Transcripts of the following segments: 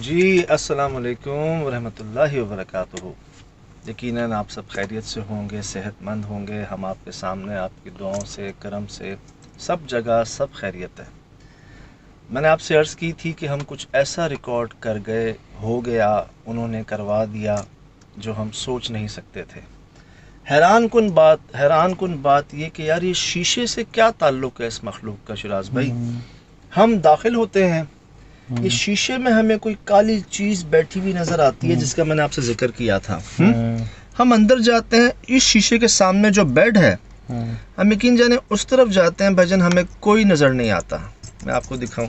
جی السلام علیکم ورحمۃ اللہ وبرکاتہ۔ یقیناً آپ سب خیریت سے ہوں گے، صحت مند ہوں گے۔ ہم آپ کے سامنے آپ کی دعاؤں سے، کرم سے سب جگہ سب خیریت ہے۔ میں نے آپ سے عرض کی تھی کہ ہم کچھ ایسا ریکارڈ کر گئے، ہو گیا، انہوں نے کروا دیا جو ہم سوچ نہیں سکتے تھے۔ حیران کن بات یہ کہ یار یہ شیشے سے کیا تعلق ہے اس مخلوق کا شراز بھائی؟ ہم داخل ہوتے ہیں، اس شیشے میں ہمیں کوئی کالی چیز بیٹھی ہوئی نظر آتی ہے جس کا میں نے آپ سے ذکر کیا تھا۔ ہم اندر جاتے ہیں، اس شیشے کے سامنے جو بیڈ ہے، ہم یقین جانے اس طرف جاتے ہیں بھجن، ہمیں کوئی نظر نہیں آتا۔ میں آپ کو دکھاؤں،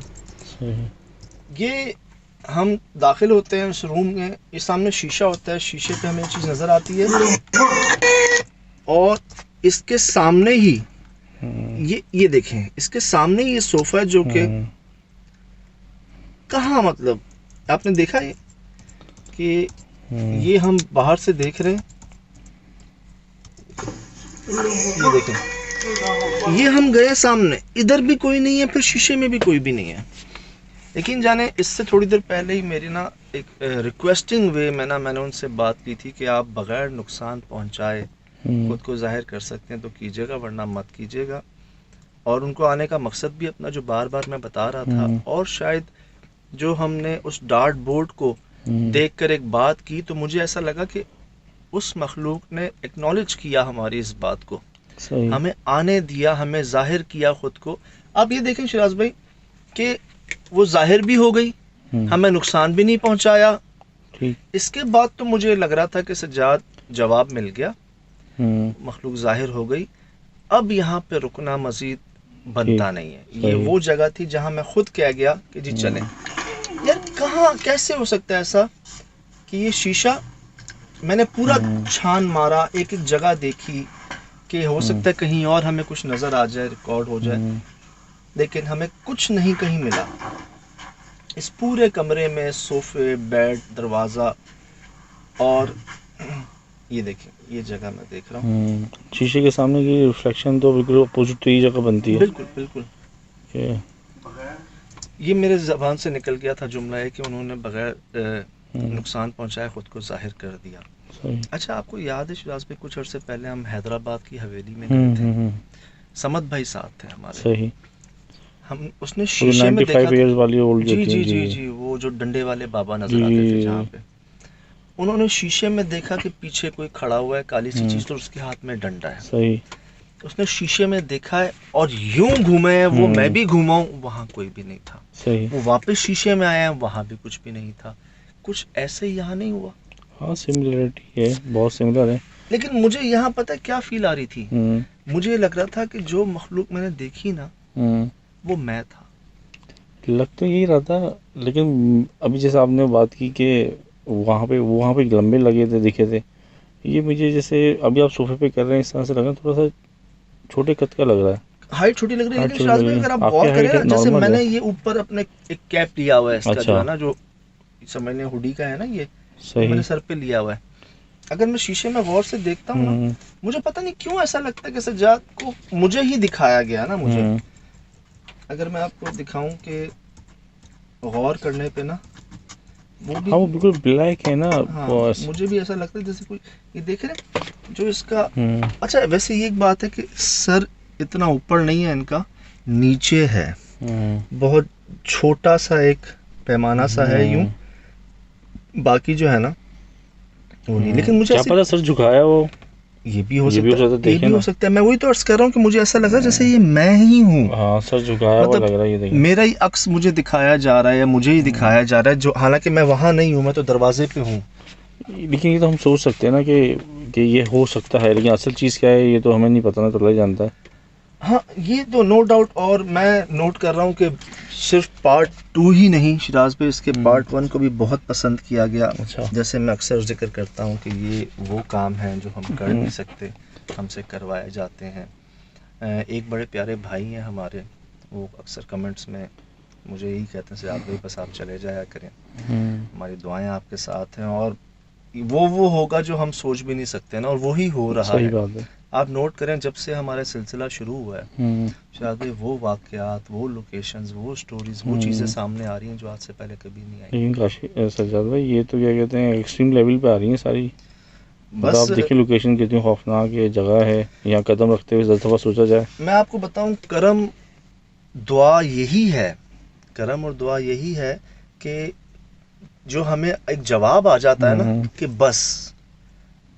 یہ ہم داخل ہوتے ہیں اس روم میں، یہ سامنے شیشہ ہوتا ہے، شیشے پہ ہمیں یہ چیز نظر آتی ہے، اور اس کے سامنے ہی یہ دیکھیں، اس کے سامنے یہ صوفہ ہے جو کہ کہاں، مطلب آپ نے دیکھا ہے کہ یہ ہم باہر سے دیکھ رہے ہیں، یہ دیکھیں، یہ ہم گئے سامنے، ادھر بھی کوئی نہیں ہے، پھر شیشے میں بھی کوئی بھی نہیں ہے۔ لیکن جانے اس سے تھوڑی دیر پہلے ہی میری ایک ریکویسٹنگ وے میں نے ان سے بات کی تھی کہ آپ بغیر نقصان پہنچائے خود کو ظاہر کر سکتے ہیں تو کیجیے گا، ورنہ مت کیجیے گا۔ اور ان کو آنے کا مقصد بھی اپنا جو بار بار میں بتا رہا تھا، اور شاید جو ہم نے اس ڈارٹ بورڈ کو دیکھ کر ایک بات کی تو مجھے ایسا لگا کہ اس مخلوق نے ایکنالج کیا ہماری اس بات کو، ہمیں آنے دیا، ہمیں ظاہر کیا خود کو۔ اب یہ دیکھیں شراز بھائی کہ وہ ظاہر بھی ہو گئی، ہمیں نقصان بھی نہیں پہنچایا۔ اس کے بعد تو مجھے لگ رہا تھا کہ سجاد جواب مل گیا، مخلوق ظاہر ہو گئی، اب یہاں پہ رکنا مزید بنتا نہیں ہے۔ یہ وہ جگہ تھی جہاں میں خود کہہ گیا کہ جی چلیں۔ یار کہاں، کیسے ہو سکتا ہے ایسا کہ یہ شیشہ، میں نے پورا چھان مارا، ایک ایک جگہ دیکھی کہ ہو سکتا ہے کہیں اور ہمیں کچھ نظر آ جائے، ریکارڈ ہو جائے، لیکن ہمیں کچھ نہیں کہیں ملا۔ اس پورے کمرے میں صوفے، بیڈ، دروازہ، اور یہ دیکھیں یہ جگہ میں دیکھ رہا ہوں، شیشے کے سامنے کی ریفلیکشن تو بالکل اپوزٹ تو یہ جگہ بنتی ہے۔ بالکل بالکل۔ یہ میرے زبان سے نکل گیا تھا جملہ ہے کہ انہوں نے بغیر نقصان پہنچائے خود کو ظاہر کر دیا۔ اچھا آپ کو یاد ہے شراز بھائی، کچھ عرصے پہلے ہم حیدرآباد کی حویلی میں گئے تھے، سمت بھائی ساتھ تھے ہمارے، صحیح، ہم اس نے شیشے میں دیکھا جی جی جی جی، وہ جو ڈنڈے والے بابا نظر آتے تھے جہاں پہ، انہوں نے شیشے میں دیکھا کہ پیچھے کوئی کھڑا ہوا ہے، کالی سی چیز، تو اس کے ہاتھ میں ڈنڈا ہے۔ صحیح، اس نے شیشے میں دیکھا ہے اور یوں گھومے ہیں، وہ میں بھی گھوما ہوں، وہاں کوئی بھی نہیں تھا۔ صحیح، وہ واپس شیشے میں آیا ہے، وہاں بھی کچھ بھی نہیں تھا۔ کچھ ایسے ہی یہاں نہیں ہوا؟ ہاں سملرٹی ہے، بہت سملر ہے۔ لیکن مجھے یہاں پتہ کیا فیل آ رہی تھی، مجھے لگ رہا تھا کہ جو مخلوق میں نے دیکھی نا وہ میں تھا۔ لگ تو یہی رہا تھا، لیکن ابھی جیسے آپ نے بات کی کہ وہاں پہ لمبے لگے تھے، دکھے تھے، یہ مجھے جیسے ابھی آپ صوفے پہ کر رہے ہیں اس طرح سے لگا تھوڑا سا چھوٹے قد کا لگ رہا ہے، ہائٹ چھوٹی لگ رہی ہے، لیکن شراز بھائی اگر آپ غور کریں نا، جیسے میں نے یہ اوپر اپنے ایک کیپ لیا ہوا ہے، اس کا جو ہے نا، جو سمجھنے ہوڈی کا ہے نا، یہ میں نے سر پہ لیا ہوا ہے، اگر میں شیشے میں غور سے دیکھتا ہوں نا، مجھے پتہ نہیں کیوں ایسا لگتا ہے کہ سجاد کو مجھے ہی دکھایا گیا نا، مجھے۔ اگر میں آپ کو دکھاؤں کہ غور کرنے پہ نا، وہ بالکل بلیک ہے نا، مجھے بھی ایسا لگتا ہے جیسے کوئی، یہ دیکھ رہے جو اس کا، اچھا ویسے یہ ایک بات ہے کہ سر اتنا اوپر نہیں ہے ان کا، نیچے ہے، بہت چھوٹا سا ایک پیمانہ سا ہے یوں، باقی جو ہے نا وہ نہیں۔ لیکن مجھے کیا پتا سر جھکایا وہ، یہ بھی ہو سکتا ہے، میں وہی تو عرض کر رہا ہوں کہ مجھے ایسا لگ رہا ہے جیسے یہ میں ہی ہوں، ہاں سر جھکایا ہوا لگ رہا ہے، یہ دیکھیں میرا ہی عکس مجھے دکھایا جا رہا ہے، یا مجھے ہی دکھایا جا رہا ہے، جو حالانکہ میں وہاں نہیں ہوں، میں تو دروازے پہ ہوں۔ لیکن یہ تو ہم سوچ سکتے ہیں نا کہ یہ ہو سکتا ہے، لیکن اصل چیز کیا ہے یہ تو ہمیں نہیں پتہ نا، تو اللہ جانتا ہے۔ ہاں یہ تو نو ڈاؤٹ، اور میں نوٹ کر رہا ہوں کہ صرف پارٹ 2 ہی نہیں شراز پہ، اس کے پارٹ 1 کو بھی بہت پسند کیا گیا۔ جیسے میں اکثر ذکر کرتا ہوں کہ یہ وہ کام ہیں جو ہم کر نہیں سکتے، ہم سے کروائے جاتے ہیں۔ ایک بڑے پیارے بھائی ہیں ہمارے، وہ اکثر کمنٹس میں مجھے یہی کہتے ہیں سجاد بھائی بس آپ چلے جایا کریں، ہماری دعائیں آپ کے ساتھ ہیں، اور وہ ہوگا جو ہم سوچ بھی نہیں سکتے نا، اور وہی ہو رہا ہے۔ آپ نوٹ کریں جب سے ہمارا سلسلہ شروع ہوا ہے شاید بھائی وہ واقعات، وہ لوکیشنز، وہ سٹوریز، وہ چیزیں سامنے آ رہی ہیں جو آج سے پہلے کبھی نہیں آئی. لیکن کاشی سجاد بھائی یہ تو کیا کہتے ہیں ایکسٹریم لیول پہ آ رہی ہیں ساری. بس آپ دیکھیں لوکیشن کتنی خوفناک یہ جگہ ہے، یہاں قدم رکھتے ہوئے دفعہ سوچا جائے. میں آپ کو بتاؤں کرم دعا یہی ہے، کرم اور دعا یہی ہے کہ جو ہمیں ایک جواب آ جاتا ہے نا کہ بس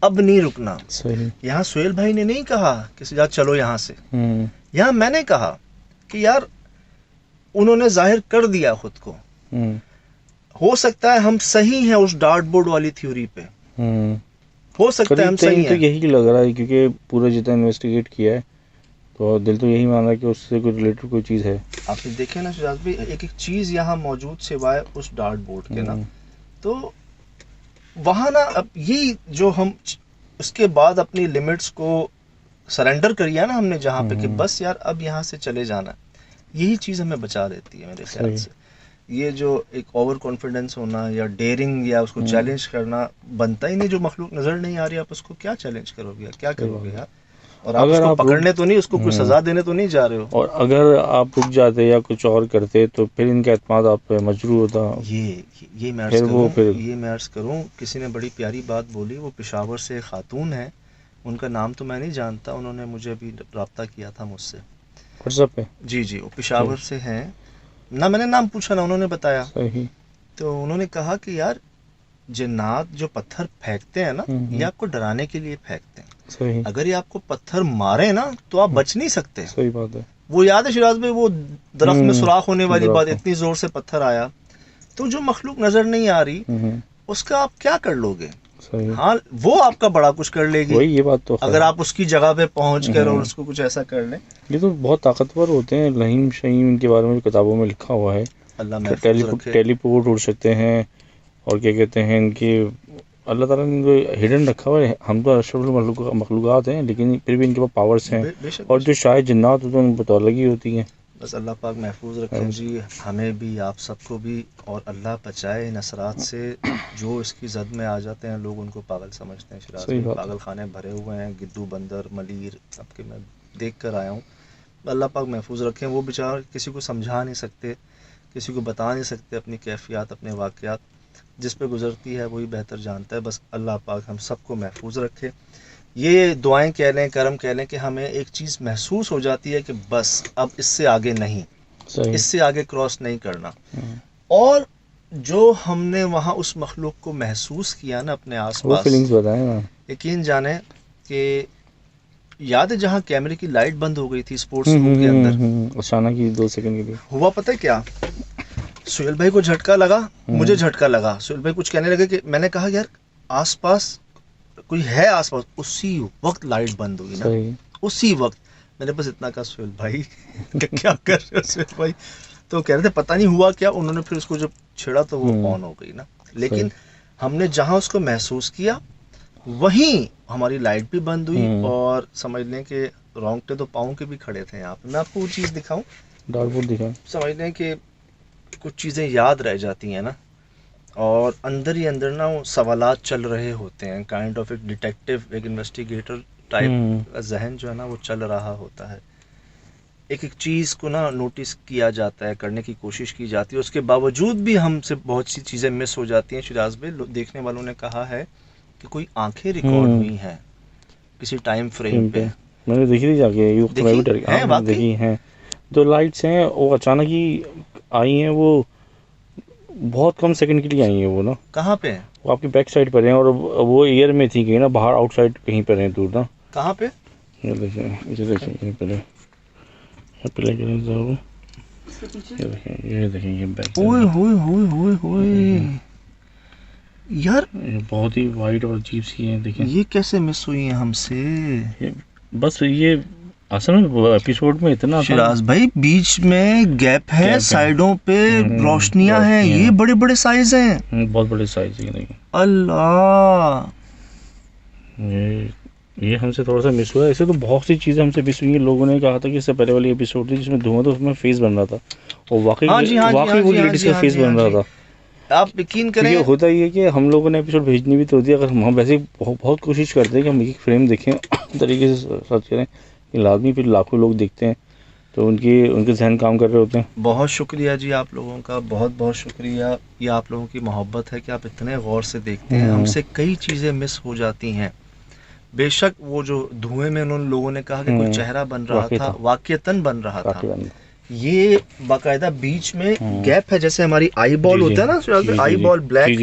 اب نہیں رکنا. صحیح. یہاں سہیل بھائی نے نہیں کہا کہ سجاد چلو یہاں سے، یہاں میں نے کہا کہ یار انہوں نے ظاہر کر دیا خود کو. ہو سکتا ہے ہم صحیح ہیں اس ڈارٹ بورڈ والی تھیوری پہ، ہو سکتا ہے ہم صحیح تو ہیں. یہی لگ رہا ہے کیونکہ پورا جتنا انویسٹیگیٹ کیا ہے تو دل تو یہی مان رہا ہے کہ اس سے کوئی ریلیٹڈ کوئی چیز ہے. آپ نے دیکھیں نا شجاعت بھائی ایک ایک چیز یہاں موجود سوائے اس ڈارٹ بورڈ کے نا، تو وہاں نا اب یہی جو ہم اس کے بعد اپنی لمٹس کو سرنڈر کریا نا ہم نے جہاں پہ کہ بس یار اب یہاں سے چلے جانا، یہی چیز ہمیں بچا لیتی ہے میرے خیال سے. یہ جو ایک اوور کانفیڈنس ہونا یا ڈیئرنگ یا اس کو چیلنج کرنا بنتا ہی نہیں. جو مخلوق نظر نہیں آ رہی آپ اس کو کیا چیلنج کرو گے، کیا کرو گے یار؟ اور آپ اس کو پکڑنے تو نہیں، اس کو کوئی سزا دینے تو نہیں جا رہے ہو. اور اگر آپ رک جاتے یا کچھ اور کرتے تو پھر ان کا اعتماد آپ پہ مجروح ہوتا. یہ میں عرض کروں کسی نے بڑی پیاری بات بولی. وہ پشاور سے خاتون ہے، ان کا نام تو میں نہیں جانتا، انہوں نے مجھے ابھی رابطہ کیا تھا مجھ سے واٹس ایپ پہ. جی وہ پشاور سے ہیں نہ، میں نے نام پوچھا نہ انہوں نے بتایا. صحیح. تو انہوں نے کہا کہ یار جنات جو پتھر پھینکتے ہیں نا یہ آپ کو ڈرانے کے لیے پھینکتے ہیں. صحیح. اگر یہ آپ کو پتھر مارے نا تو آپ بچ نہیں سکتے. صحیح بات ہے. وہ یاد ہے شراز بھائی وہ درخت میں سوراخ ہونے والی بات، اتنی زور سے پتھر آیا. تو جو مخلوق نظر نہیں آ رہی اس کا آپ کیا کر لو گے؟ ہاں وہ آپ کا بڑا کچھ کر لے گی. یہ بات تو اگر آپ اس کی جگہ پہ پہنچ کر اور اس کو کچھ ایسا کر لیں. یہ تو بہت طاقتور ہوتے ہیں، لہیم شہیم ان کے بارے میں کتابوں میں لکھا ہوا ہے. ٹیلی پورٹ اڑ سکتے ہیں اور کیا کہتے ہیں ان کی اللہ تعالیٰ نے ہڈن رکھا ہوا ہے. ہم تو اشرف مخلوقات ہیں لیکن پھر بھی ان کے پاس پاورس ہیں، اور جو شاید جنات ہوتے ہیں ان پر الگ ہی ہوتی ہیں. بس اللہ پاک محفوظ رکھیں جی ہمیں بھی آپ سب کو بھی، اور اللہ بچائے ان اثرات سے. جو اس کی زد میں آ جاتے ہیں لوگ ان کو پاگل سمجھتے ہیں. شراز میں پاگل خانے بھرے ہوئے ہیں، گدو بندر ملیر سب کے میں دیکھ کر آیا ہوں. اللہ پاک محفوظ رکھیں. وہ بیچارے کسی کو سمجھا نہیں سکتے، کسی کو بتا نہیں سکتے اپنی کیفیات، اپنے واقعات. جس پہ گزرتی ہے وہی بہتر جانتا ہے. بس اللہ پاک ہم سب کو محفوظ رکھے. یہ دعائیں کہہ لیں، کرم کہہ لیں کہ ہمیں ایک چیز محسوس ہو جاتی ہے کہ بس اب اس سے آگے نہیں، اس سے آگے کراس نہیں کرنا. اور جو ہم نے وہاں اس مخلوق کو محسوس کیا نا اپنے آس پاس، یقین جانیں کہ یاد ہے جہاں کیمرے کی لائٹ بند ہو گئی تھی اسپورٹس روم کے اندر، اچانک ہی 2 سیکنڈ کے لیے ہوا پتہ ہے کیا؟ سہیل بھائی کو جھٹکا لگا، مجھے جھٹکا لگا. سہیل بھائی کچھ کہنے لگے کہ میں نے کہا یار آس پاس کوئی ہے آس پاس. اسی وقت لائٹ بند ہوئی نا، اسی وقت. میں نے بس اتنا کہا سہیل بھائی کیا کر رہے ہو سہیل بھائی؟ تو کہہ رہے تھے پتہ نہیں ہوا کیا. انہوں نے پھر اس کو جب چھیڑا تو وہ آن ہو گئی نا. لیکن ہم نے جہاں اس کو محسوس کیا وہیں ہماری لائٹ بھی بند ہوئی، اور سمجھ لیں کہ رونگٹے تو پاؤں کے بھی کھڑے تھے. یہاں پہ میں آپ کو وہ چیز دکھاؤں، سمجھ لیں کہ کچھ چیزیں یاد رہ جاتی ہیں نا، اور اندر ہی اندر نا وہ سوالات چل رہے ہوتے ہیں. کائنڈ آف ایک ڈیٹیکٹیو، ایک انویسٹیگیٹر ٹائپ ذہن جو ہے نا وہ چل رہا ہوتا ہے. ایک ایک چیز کو نا نوٹس کیا جاتا ہے، کرنے کی کوشش کی جاتی ہے. اس کے باوجود بھی ہم سے بہت سی چیزیں مس ہو جاتی ہیں. شجاز بھائی دیکھنے والوں نے کہا ہے کہ کوئی آنکھیں ریکارڈ ہوئی ہیں کسی ٹائم فریم پہ. میں نے دیکھی تھی جا کے، دیکھی ہیں. جو لائٹس ہیں وہ اچانک ہی آئی ہیں، وہ بہت کم سیکنڈ کے لیے آئی ہیں. وہ نا کہاں پہ ہیں؟ وہ آپ کی بیک سائڈ پر ہیں، اور وہ ایئر میں تھی کہیں نا باہر آؤٹ سائڈ کہیں پر ہیں دور نا. کہاں پہ؟ یہ دیکھیں یہ پہلے یہ دیکھیں یہ بیک. یار بہت ہی وائٹ اور عجیب سی ہیں. دیکھیں یہ کیسے مس ہوئی ہیں ہم سے؟ بس یہ اصل میں ایپیسوڈ میں اتنا شراز بھائی بیچ میں گیپ ہے، سائڈوں پہ روشنیاں ہیں، یہ بڑے بڑے سائز ہیں، بہت بڑے سائز ہیں. اللہ یہ ہم سے تھوڑا سا مس ہوا ہے. ایسے تو بہت سی چیزیں ہم سے مس ہوئی ہیں. لوگوں نے کہا تھا کہ اس سے پہلے والی ایپیسوڈ تھی جس میں دھواں تھا، اس میں فیس بن رہا تھا، اور واقعی وہ لیڈیز کا فیس بن رہا تھا. آپ یقین کریں یہ ہوتا ہی ہے کہ ہم لوگوں نے ایپیسوڈ بھیجنی بھی تو ہوتی ہے، اگر ہم ویسے بہت کوشش کرتے ہیں کہ ہم ایک فریم دیکھیں طریقے سے سرچ کریں، کہ لازمی پھر لاکھوں لوگ دیکھتے ہیں تو ان کے ذہن کام کر رہے ہوتے ہیں. بہت شکریہ جی آپ لوگوں کا، بہت بہت شکریہ. یہ آپ لوگوں کی محبت ہے کہ آپ اتنے غور سے دیکھتے ہیں. ہم سے کئی چیزیں مس ہو جاتی ہیں. بے شک وہ جو دھوئیں میں انہوں لوگوں نے کہا کہ کوئی چہرہ بن رہا تھا، واقعتاً بن رہا تھا. یہ باقاعدہ بیچ میں گیپ ہے، جیسے ہماری آئی بال ہوتا ہے نا، آئی بال بلیک،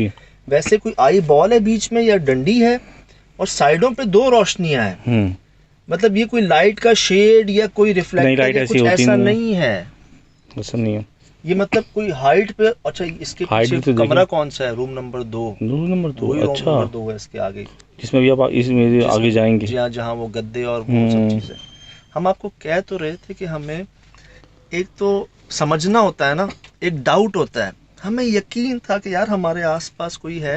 ویسے کوئی آئی بال ہے بیچ میں یا ڈنڈی ہے، اور سائڈوں پہ 2 روشنیاں ہیں. مطلب یہ کوئی لائٹ کا شیڈ یا کوئی ریفلیکٹر یا کچھ ایسا نہیں ہے. ایسا نہیں ہے یہ مطلب کوئی ہائٹ پہ. اچھا اس کے پیچھے کمرہ کون سا ہے؟ Room number 2. Room number 2. وہی روم اچھا، نمبر 2 ہے اس کے آگے، جس میں بھی آپ اس میں آگے جائیں گے. جی ہاں، جہاں وہ گدے اور وہ سب چیزیں. ہم آپ کو کہہ تو رہے تھے کہ ہمیں ایک تو سمجھنا ہوتا ہے نا، ایک ڈاؤٹ ہوتا ہے. ہمیں یقین تھا کہ یار ہمارے آس پاس کوئی ہے.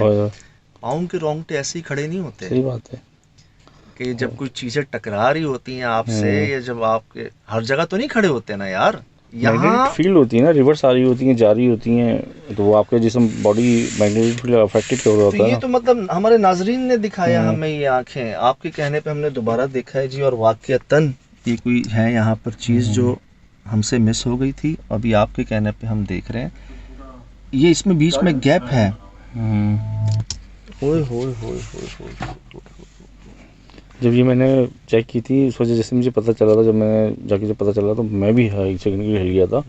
پاؤں کے رونگٹے ایسے ہی کھڑے نہیں ہوتے. صحیح بات ہے کہ جب کوئی چیزیں ٹکرا رہی ہوتی ہیں آپ سے، یا جب آپ کے ہر جگہ تو نہیں کھڑے ہوتے نا یار. یہاں فیل ہوتی ہے نا، ریورس آ رہی ہوتی ہیں، جا رہی ہوتی ہیں، تو وہ آپ کے جسم باڈی میگنیٹک فیلڈ افیکٹڈ ہو رہا ہوتا ہے. یہ تو مطلب ہمارے ناظرین نے دکھایا ہمیں یہ آنکھیں، آپ کے کہنے پہ ہم نے دوبارہ دیکھا ہے جی. اور واقعتاً یہ کوئی ہے یہاں پر چیز جو ہم سے مس ہو گئی تھی، ابھی آپ کے کہنے پہ ہم دیکھ رہے ہیں. یہ اس میں بیچ میں گیپ ہے. ہوئے ہوئے ہوئے ہوئے ہوئے. جب یہ میں نے چیک کی تھی اس وجہ جیسے مجھے پتہ چلا تھا، جب میں نے جا کے جب پتہ چلا تو میں بھی ایک سیکنڈ کے لیے ہل گیا تھا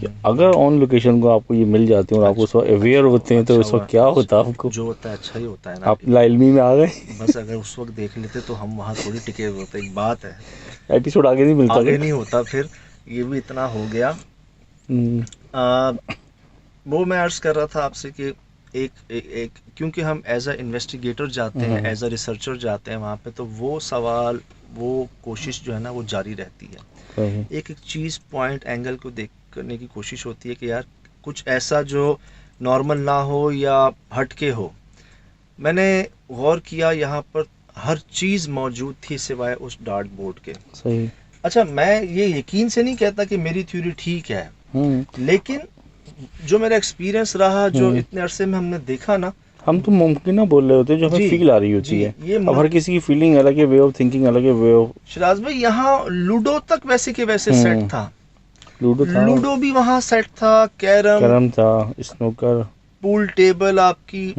کہ اگر آن لوکیشن کو آپ کو یہ مل جاتی ہے اور آپ اس وقت اویئر ہوتے ہیں تو اس وقت کیا ہوتا ہے آپ کو. جو ہوتا ہے اچھا ہی ہوتا ہے نا. آپ لا علمی میں آ گئے. بس اگر اس وقت دیکھ لیتے تو ہم وہاں تھوڑی ٹکے ہوئے ہوتے. ایک بات ہے، ایپیسوڈ آگے نہیں ملتا، آگے نہیں ہوتا. پھر یہ بھی اتنا ہو گیا. وہ میں عرض کر رہا تھا آپ سے کہ ایک کیونکہ ہم ایز اے انویسٹیگیٹر جاتے ہیں، ایز اے ریسرچر جاتے ہیں وہاں پہ، تو وہ سوال، وہ کوشش جو ہے نا وہ جاری رہتی ہے. ایک چیز پوائنٹ اینگل کو دیکھ کرنے کی کوشش ہوتی ہے کہ یار کچھ ایسا جو نارمل نہ ہو یا ہٹ کے ہو. میں نے غور کیا یہاں پر ہر چیز موجود تھی سوائے اس ڈارٹ بورڈ کے. صحیح. اچھا میں یہ یقین سے نہیں کہتا کہ میری تھیوری ٹھیک ہے، لیکن جو میرا ایکسپیرینس رہا، جو اتنے عرصے میں ہم نے دیکھا نا، ہم تو ممکنہ بول رہے ہوتے ہیں جو ہمیں فیل آ رہی ہوتی ہے. اب ہر کسی کی فیلنگ الگ ہے، وے آف تھنکنگ الگ ہے، وے آف. شراز بھائی یہاں لوڈو تک ویسے کے ویسے سیٹ تھا. لوڈو بھی وہاں سیٹ تھا، کیرم تھا، اسنوکر، پول ٹیبل، آپ کی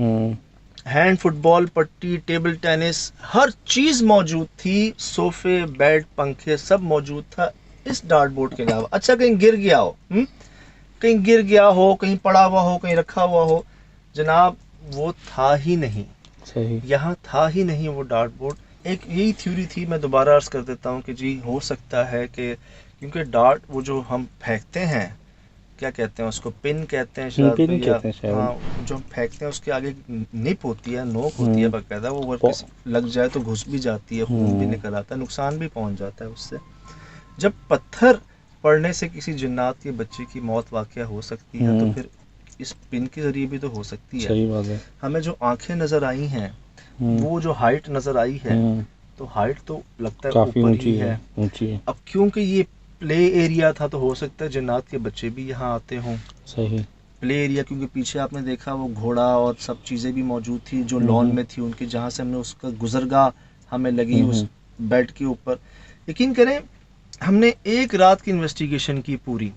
ہینڈ فٹ بال پٹی، ٹیبل ٹینس، ہر چیز موجود تھی. صوفے، بیڈ، پنکھے سب موجود تھا اس ڈارٹ بورڈ کے علاوہ. اچھا کہیں گر گیا ہو، کہیں گر گیا ہو، کہیں پڑا ہوا ہو، کہیں رکھا ہوا ہو، جناب وہ تھا ہی نہیں. صحیح. یہاں تھا ہی نہیں وہ ڈارٹ بورڈ. ایک یہی تھیوری تھی، میں دوبارہ عرض کر دیتا ہوں کہ جی ہو سکتا ہے کہ کیونکہ ڈارٹ وہ جو ہم پھینکتے ہیں، کیا کہتے ہیں اس کو، پن کہتے ہیں شاید، ہاں جو ہم پھینکتے ہیں اس کے آگے نپ ہوتی ہے، نوک ہوتی ہے باقاعدہ. وہ لگ جائے تو گھس بھی جاتی ہے، خون بھی نکل آتا ہے، نقصان بھی پہنچ جاتا ہے اس سے. جب پتھر پڑنے سے کسی جنات کے بچے کی موت واقعہ ہو سکتی ہے تو پھر اس پن کے ذریعے بھی تو ہو سکتی ہے. صحیح بات ہے. ہمیں جو آنکھیں نظر آئی ہیں، وہ جو ہائٹ نظر آئی ہے، تو ہائٹ تو لگتا ہے اوپر ہی ہے. اب کیونکہ یہ پلے ایریا تھا تو ہو سکتا ہے جنات کے بچے بھی یہاں آتے ہوں. صحیح. پلے ایریا کیونکہ پیچھے آپ نے دیکھا وہ گھوڑا اور سب چیزیں بھی موجود تھی جو لان میں تھی ان کی، جہاں سے ہم نے اس کا گزرگاہ ہمیں لگی اس بیڈ کے اوپر. یقین کریں ہم نے ایک رات کی انویسٹیگیشن کی پوری،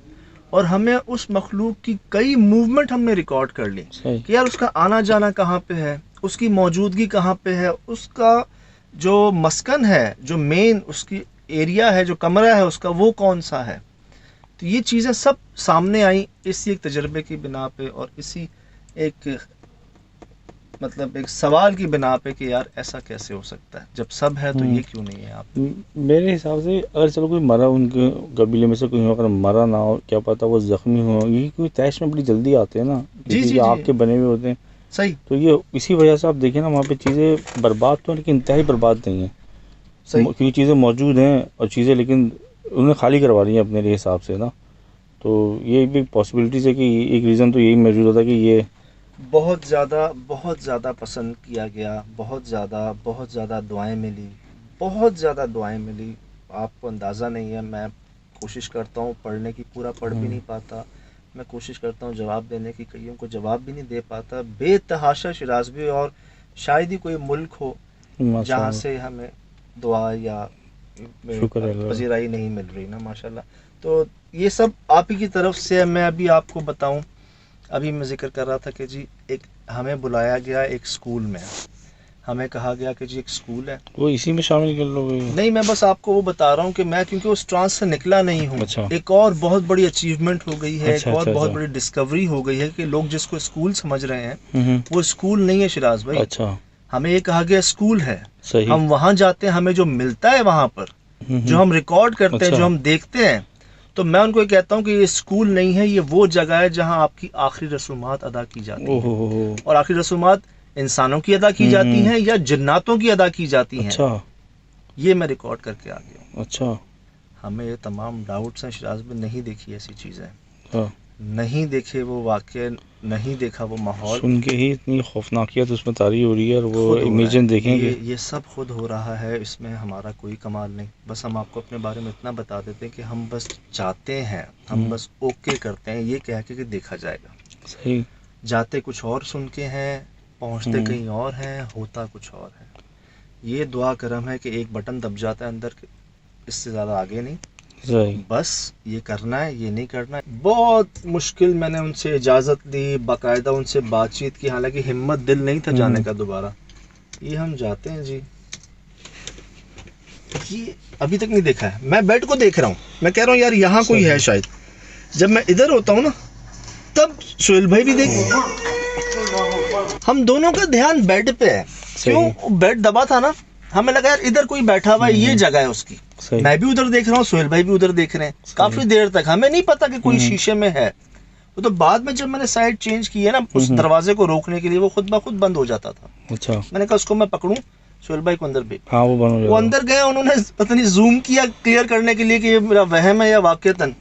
اور ہمیں اس مخلوق کی کئی موومنٹ ہم نے ریکارڈ کر لی کہ یار اس کا آنا جانا کہاں پہ ہے، اس کی موجودگی کہاں پہ ہے، اس کا جو مسکن ہے، جو مین اس کی ایریا ہے، جو کمرہ ہے اس کا، وہ کون سا ہے. تو یہ چیزیں سب سامنے آئیں اسی ایک تجربے کی بنا پہ، اور اسی ایک مطلب ایک سوال کی بنا پہ کہ یار ایسا کیسے ہو سکتا ہے جب سب ہے تو یہ کیوں نہیں ہے. آپ میرے حساب سے اگر چلو کوئی مرا، ان کے قبیلے میں سے کوئی اگر مرا نہ ہو، کیا پتا وہ زخمی ہو، یہ کوئی تیش میں بڑی جلدی آتے ہیں نا، جی آگ کے بنے ہوئے ہوتے ہیں. صحیح. تو یہ اسی وجہ سے آپ دیکھیں نا وہاں پہ چیزیں برباد تو ہیں لیکن انتہائی برباد نہیں ہیں. کیونکہ چیزیں موجود ہیں اور چیزیں لیکن انہوں نے خالی کروا لی ہیں اپنے لیے حساب سے نا. تو یہ بھی پاسبلٹیز ہے کہ ایک ریزن تو یہی موجود ہوتا ہے کہ یہ بہت زیادہ پسند کیا گیا، بہت زیادہ دعائیں ملی، بہت زیادہ دعائیں ملی. آپ کو اندازہ نہیں ہے، میں کوشش کرتا ہوں پڑھنے کی، پورا پڑھ بھی نہیں پاتا. میں کوشش کرتا ہوں جواب دینے کی، کئیوں کو جواب بھی نہیں دے پاتا. بے تحاشا شیراز بھی، اور شاید ہی کوئی ملک ہو جہاں سے ہمیں دعا یا پذیرائی نہیں مل رہی نا، ماشاءاللہ. تو یہ سب آپ ہی کی طرف سے. میں ابھی آپ کو بتاؤں، ابھی میں ذکر کر رہا تھا کہ جی ایک ہمیں بلایا گیا ایک سکول میں، ہمیں کہا گیا کہ جی ایک سکول ہے، وہ اسی میں شامل کر لو گے. نہیں میں بس آپ کو وہ بتا رہا ہوں کہ میں کیونکہ اس ٹرانس سے نکلا نہیں ہوں. اچھا ایک اور بہت بڑی اچیومنٹ ہو گئی ہے، ایک اور بہت اچھا. بڑی ڈسکوری ہو گئی ہے کہ لوگ جس کو اسکول سمجھ رہے ہیں وہ اسکول نہیں ہے شیراز بھائی. اچھا ہمیں یہ کہا گیا اسکول ہے، صحیح. ہم وہاں جاتے ہیں، ہمیں جو ملتا ہے وہاں پر، جو ہم ریکارڈ کرتے ہیں، جو ہم دیکھتے ہیں، تو میں ان کو یہ کہتا ہوں کہ یہ اسکول نہیں ہے، یہ وہ جگہ ہے جہاں آپ کی آخری رسومات ادا کی جاتی ہیں. اور آخری رسومات انسانوں کی ادا کی جاتی ہیں یا جناتوں کی ادا کی جاتی ہیں. اچھا یہ میں ریکارڈ کر کے آ گیا ہوں. اچھا. ہمیں یہ تمام ڈاؤٹس ہیں شیراز میں، نہیں دیکھی ایسی چیزیں، ہاں نہیں دیکھے وہ واقعہ، نہیں دیکھا وہ ماحول. سن کے ہی اتنی خوفناکیت اس میں طاری ہو رہی ہے، اور وہ خود ہو رہا امیجن ہے. دیکھیں گے. یہ سب خود ہو رہا ہے، اس میں ہمارا کوئی کمال نہیں. بس ہم آپ کو اپنے بارے میں اتنا بتا دیتے ہیں کہ ہم بس چاہتے ہیں، ہم بس اوکے کرتے ہیں یہ کہہ کے کہ دیکھا جائے گا. صحیح. جاتے کچھ اور سن کے ہیں، پہنچتے کہیں اور ہیں، ہوتا کچھ اور ہے. یہ دعا کرم ہے کہ ایک بٹن دب جاتا ہے اندر، اس سے زیادہ آگے نہیں. صحیح. بس یہ کرنا ہے، یہ نہیں کرنا ہے. بہت مشکل میں نے ان سے اجازت لی، باقاعدہ ان سے بات چیت کی، حالانکہ ہمت دل نہیں تھا جانے کا دوبارہ. یہ ہم جاتے ہیں جی. یہ ابھی تک نہیں دیکھا ہے. میں بیڈ کو دیکھ رہا ہوں، میں کہہ رہا ہوں یار یہاں کوئی ہے شاید. جب میں ادھر ہوتا ہوں نا تب سہیل بھائی بھی دیکھ، ہم دونوں کا دھیان بیڈ پہ ہے. کیوں؟ بیڈ دبا تھا نا، ہمیں لگا یار ادھر کوئی بیٹھا ہوا ہے، یہ جگہ ہے اس کی. میں بھی ادھر دیکھ رہا ہوں، سہیل بھائی بھی ادھر دیکھ رہے ہیں. کافی دیر تک ہمیں نہیں پتا کہ کوئی شیشے میں ہے. وہ تو بعد میں جب میں نے سائڈ چینج کی ہے نا اس دروازے کو روکنے کے لیے، وہ خود بخود بند ہو جاتا تھا. اچھا. میں نے کہا اس کو میں پکڑوں، سہیل بھائی کو اندر بھی. ہاں وہ اندر گئے، انہوں نے پتہ نہیں زوم کیا کلیئر کرنے کے لیے کہ یہ میرا وہم ہے یا واقعتاً.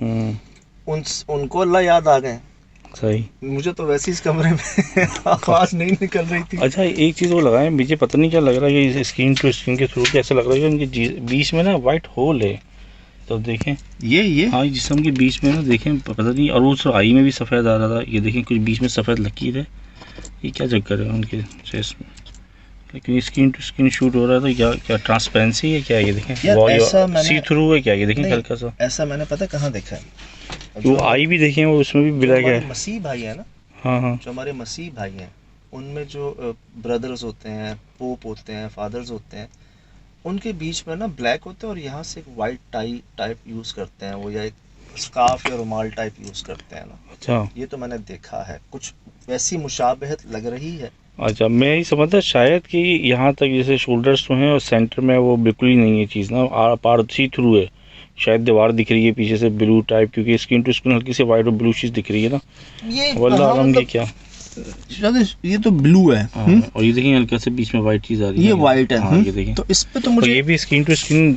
ان کو اللہ یاد آ گئے. صحیح. مجھے تو ویسے اس کمرے میں آواز نہیں نکل رہی تھی. اچھا ایک چیز وہ لگائیں، مجھے پتہ نہیں کیا لگ رہا ہے کہ اسکرین ٹو اسکرین کے تھرو ایسا لگ رہا ہے کہ ان کے بیچ میں نا وائٹ ہول ہے. تو دیکھیں یہ ہاں جسم کے بیچ میں نا دیکھیں، پتہ نہیں. اور وہ آئی میں بھی سفید آ رہا تھا. یہ دیکھیں کچھ بیچ میں سفید لکیر ہے. یہ کیا چکر ہے ان کے چیسٹ میں؟ لیکن اسکرین ٹو اسکرین شوٹ ہو رہا ہے تو کیا ٹرانسپیرنسی ہے کیا؟ یہ دیکھیں سی تھرو ہے کیا؟ یہ دیکھیں ہلکا سا. ایسا میں نے پتہ کہاں دیکھا ہے. وہ آئی بھی دیکھیں، وہ اس میں بھی بلیک ہے. مسیح بھائی ہے نا، ہاں ہاں جو ہمارے مسیح بھائی ہیں، ان میں جو بردرز ہوتے ہیں، پوپ ہوتے ہیں، فادرز ہوتے ہیں، ان کے بیچ میں نا بلیک ہوتے ہیں اور یہاں سے ایک وائٹ ٹائی ٹائپ یوز کرتے ہیں وہ، یا ایک اسکارف یا رومال ٹائپ یوز کرتے ہیں نا. اچھا یہ تو میں نے دیکھا ہے، کچھ ویسی مشابہت لگ رہی ہے. اچھا میں یہ سمجھتا شاید کہ یہاں تک جیسے شولڈرز تو ہیں اور سینٹر میں وہ بالکل ہی نہیں ہے چیز نا، آر پار سی تھرو ہے. شاید دیوار دکھ رہی ہے پیچھے سے بلو ٹائپ، کیونکہ اسکرین ٹو اسکرین ہلکی سے وائٹ اور بلو چیز دکھ رہی ہے نا. یہ واللہ عالم یہ کیا، یہ تو بلو ہے. اور یہ دیکھیں ہلکا سے بیچ میں وائٹ چیز آ رہی ہے. یہ وائٹ ہے. یہ دیکھیں تو اس پہ تو مجھے یہ بھی اسکرین ٹو اسکرین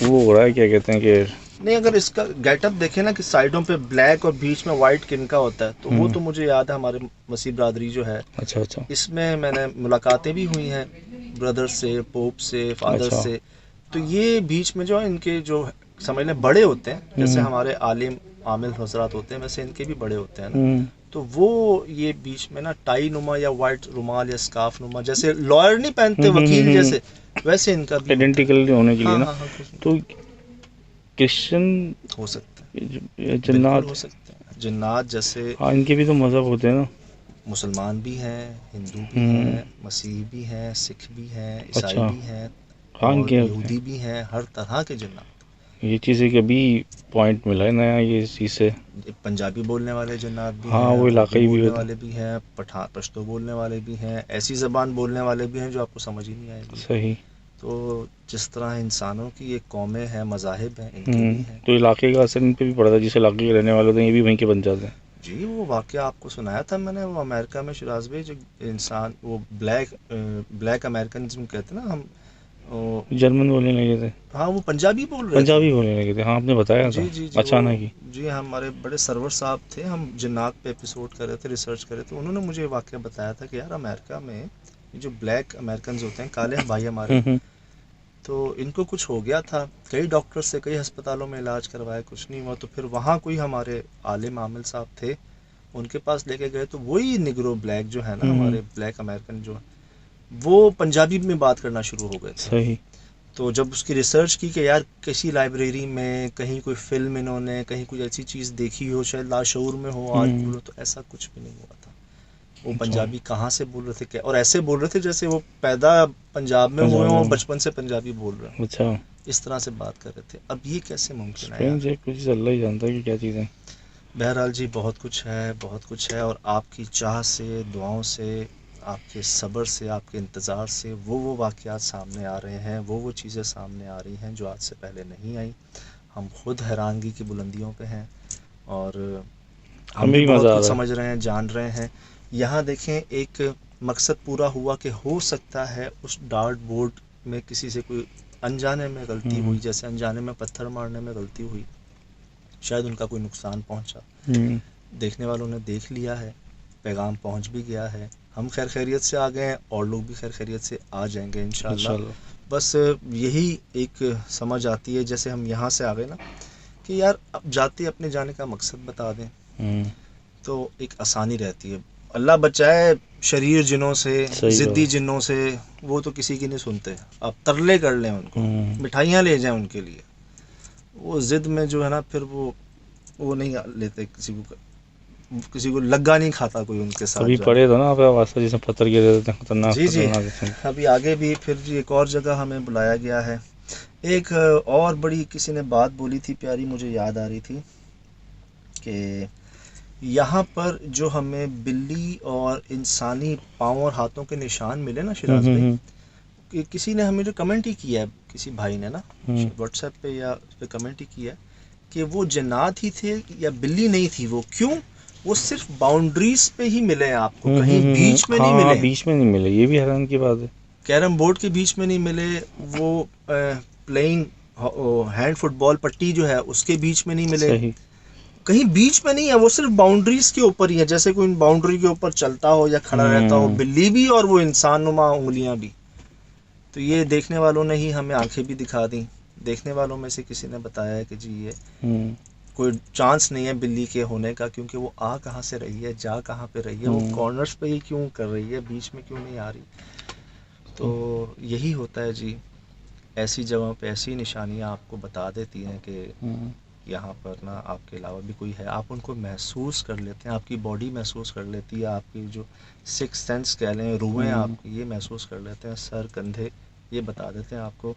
وہ ہو رہا ہے، کیا کہتے ہیں کہ نہیں، اگر اس کا گیٹ اپ دیکھیں نا کہ سائڈوں پہ بلیک اور بیچ میں وائٹ کن کا ہوتا ہے، تو وہ تو مجھے یاد ہے ہمارے مسیح برادری جو ہے، اچھا اچھا اس میں میں نے ملاقاتیں بھی ہوئی ہیں بردر سے، پوپ سے، فادر سے. تو یہ بیچ میں جو ان کے جو سمجھ لیں بڑے ہوتے ہیں، جیسے ہمارے عالم عامل حضرات ہوتے ہیں ویسے ان کے بھی بڑے ہوتے ہیں نا. تو وہ یہ بیچ میں نا ٹائی نما یا وائٹ رومال یا اسکارف نما، جیسے لائر نہیں پہنتے وکیل جیسے، ویسے ان کا بھی آئیڈینٹیکل ہونے کے لیے نا. تو کرسچن ہو سکتا ہے، جنات ہو سکتے ہیں جنات جیسے. ہاں ان کے بھی تو مذہب ہوتے ہیں نا. مسلمان بھی ہیں، ہندو بھی ہیں، مسیح بھی ہیں، سکھ بھی ہیں، عیسائی بھی ہیں، اور یہودی بھی ہیں، ہر طرح کے جنات. یہ چیز ایک ابھی پوائنٹ ملا ہے نیا یہ چیز سے. پنجابی بولنے والے جنات بھی ہاں ہیں، وہ علاقائی بھی بولنے والے بھی ہیں، پشتو بولنے والے بھی ہیں، ایسی زبان بولنے والے بھی ہیں جو آپ کو سمجھ ہی نہیں آئے گی. صحیح. تو جس طرح انسانوں کی ایک قومیں ہیں، مذاہب ہیں، ان کے بھی ہیں. تو علاقے کا اثر ان پہ بھی پڑتا ہے، جس علاقے کے رہنے والے ہوتے ہیں یہ بھی وہیں کے بن جاتے ہیں. جی وہ واقعہ آپ کو سنایا تھا میں نے، وہ امریکہ میں شیراز بھائی جو انسان وہ بلیک امریکنزم کہتے ہیں نا ہم، جرمن بولنے لگے تھے. ہاں وہ پنجابی بول رہے تھے. پنجابی بولنے لگے تھے. ہاں آپ نے بتایا تھا. جی اچانک ہی. جی ہمارے بڑے سرور صاحب تھے، ہم جنات پہ ایپیسوڈ کر رہے تھے، ریسرچ کر رہے تھے. انہوں نے مجھے واقعہ بتایا تھا کہ یار امریکہ میں جو بلیک امریکنز ہوتے ہیں، کالے بھائی ہمارے، تو ان کو کچھ ہو گیا تھا، کئی ڈاکٹر سے کئی ہسپتالوں میں علاج کروایا، کچھ نہیں ہوا. تو پھر وہاں کوئی ہمارے عالم عامل صاحب تھے، ان کے پاس لے کے گئے تو وہی نگرو بلیک جو ہے نا ہوں۔ ہمارے بلیک امریکن جو ہے وہ پنجابی میں بات کرنا شروع ہو گئے تھے. صحیح. تو جب اس کی ریسرچ کی کہ یار کسی لائبریری میں کہیں کوئی فلم انہوں نے کہیں کوئی ایسی چیز دیکھی ہو شاید لاشعور میں ہو آج ہوں۔ بولو تو ایسا کچھ بھی نہیں ہوا تھا. وہ پنجابی کہاں سے بول رہے تھے کہ اور ایسے بول رہے تھے جیسے وہ پیدا پنجاب میں ہوئے ہوں اور بچپن سے پنجابی بول رہے ہوں, اچھا. اس طرح سے بات کر رہے تھے. اب یہ کیسے ممکن ہے اسٹرینج یار؟ ہے کچھ اللہ ہی جانتا ہے کہ کیا چیزیں. بہرحال جی بہت کچھ ہے, بہت کچھ ہے, اور آپ کی چاہ سے, دعاؤں سے, آپ کے صبر سے, آپ کے انتظار سے وہ واقعات سامنے آ رہے ہیں, وہ چیزیں سامنے آ رہی ہیں جو آج سے پہلے نہیں آئیں. ہم خود حیرانگی کی بلندیوں پہ ہیں اور ہم ہمیں بھی بھی مزہ بہت آ کچھ رہا ہے. سمجھ رہے ہیں, جان رہے ہیں. یہاں دیکھیں ایک مقصد پورا ہوا کہ ہو سکتا ہے اس ڈارٹ بورڈ میں کسی سے کوئی انجانے میں غلطی ہوئی, جیسے انجانے میں پتھر مارنے میں غلطی ہوئی, شاید ان کا کوئی نقصان پہنچا. دیکھنے والوں نے دیکھ لیا ہے, پیغام پہنچ بھی گیا ہے, ہم خیر خیریت سے آ گئے ہیں اور لوگ بھی خیر خیریت سے آ جائیں گے انشاءاللہ. بس یہی ایک سمجھ آتی ہے جیسے ہم یہاں سے آ گئے نا کہ یار اب جاتے اپنے جانے کا مقصد بتا دیں تو ایک آسانی رہتی ہے. اللہ بچائے شریر جنوں سے, ضدی جنوں سے, وہ تو کسی کی نہیں سنتے. آپ ترلے کر لیں ان کو, مٹھائیاں لے جائیں ان کے لیے, وہ ضد میں جو ہے نا پھر وہ نہیں لیتے کسی کو لگا نہیں کھاتا کوئی ان کے ساتھ. ابھی پڑے تھا نا آپ واسطہ جس میں پتھر گرے دیتے ہیں خطرناک. جی جی خطرناک. ابھی آگے بھی پھر جی ایک اور جگہ ہمیں بلایا گیا ہے. ایک اور بڑی کسی نے بات بولی تھی پیاری, مجھے یاد آ رہی تھی کہ یہاں پر جو ہمیں بلی اور انسانی پاؤں اور ہاتھوں کے نشان ملے نا شراز بھائی, کہ کسی نے ہمیں جو کمنٹ ہی کیا ہے, کسی بھائی نے نا واٹس ایپ پہ یا اس پہ کمنٹ ہی کیا کہ وہ جنات ہی تھے یا بلی نہیں تھی. وہ کیوں؟ وہ صرف باؤنڈریز پہ ہی ملے ہیں آپ کو, کہیں بیچ میں نہیں ملے. بیچ میں نہیں ملے, یہ بھی حیران کی بات ہے. کیرم بورڈ کے بیچ میں نہیں ملے, وہ پلینگ ہینڈ فٹ بال پٹی جو ہے اس کے بیچ میں نہیں ملے. صحیح. کہیں بیچ میں نہیں ہے, وہ صرف باؤنڈریز کے اوپر ہی ہے, جیسے کوئی باؤنڈری کے اوپر چلتا ہو یا کھڑا رہتا ہو, بلی بھی اور وہ انسان نما انگلیاں بھی. تو یہ دیکھنے والوں نے ہی ہمیں آنکھیں بھی دکھا دیں. دیکھنے والوں میں سے کسی نے بتایا ہے کہ جی یہ کوئی چانس نہیں ہے بلی کے ہونے کا, کیونکہ وہ آ کہاں سے رہی ہے, جا کہاں پہ رہی ہے, وہ کارنرز پہ ہی کیوں کر رہی ہے, بیچ میں کیوں نہیں آ رہی. تو یہی ہوتا ہے جی, ایسی جگہوں پہ ایسی نشانیاں آپ کو بتا دیتی ہیں کہ یہاں پر نا آپ کے علاوہ بھی کوئی ہے. آپ ان کو محسوس کر لیتے ہیں, آپ کی باڈی محسوس کر لیتی ہے, آپ کی جو سکس سینس کہہ لیں, روحیں آپ کی یہ محسوس کر لیتے ہیں, سر کندھے یہ بتا دیتے ہیں آپ کو.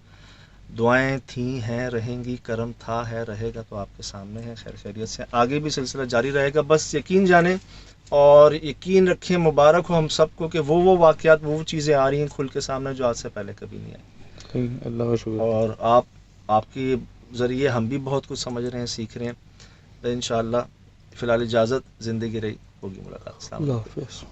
دعائیں تھیں, ہیں, رہیں گی, کرم تھا, ہے, رہے گا, تو آپ کے سامنے ہے. خیر خیریت سے آگے بھی سلسلہ جاری رہے گا. بس یقین جانیں اور یقین رکھیں, مبارک ہو ہم سب کو کہ وہ واقعات, وہ چیزیں آ رہی ہیں کھل کے سامنے جو آج سے پہلے کبھی نہیں آئی. اللہ کا شکر. اور آپ کے ذریعے ہم بھی بہت کچھ سمجھ رہے ہیں, سیکھ رہے ہیں. انشاءاللہ فی الحال اجازت, زندگی رہی ہوگی ملاقات. السلام علیکم. اللہ حافظ.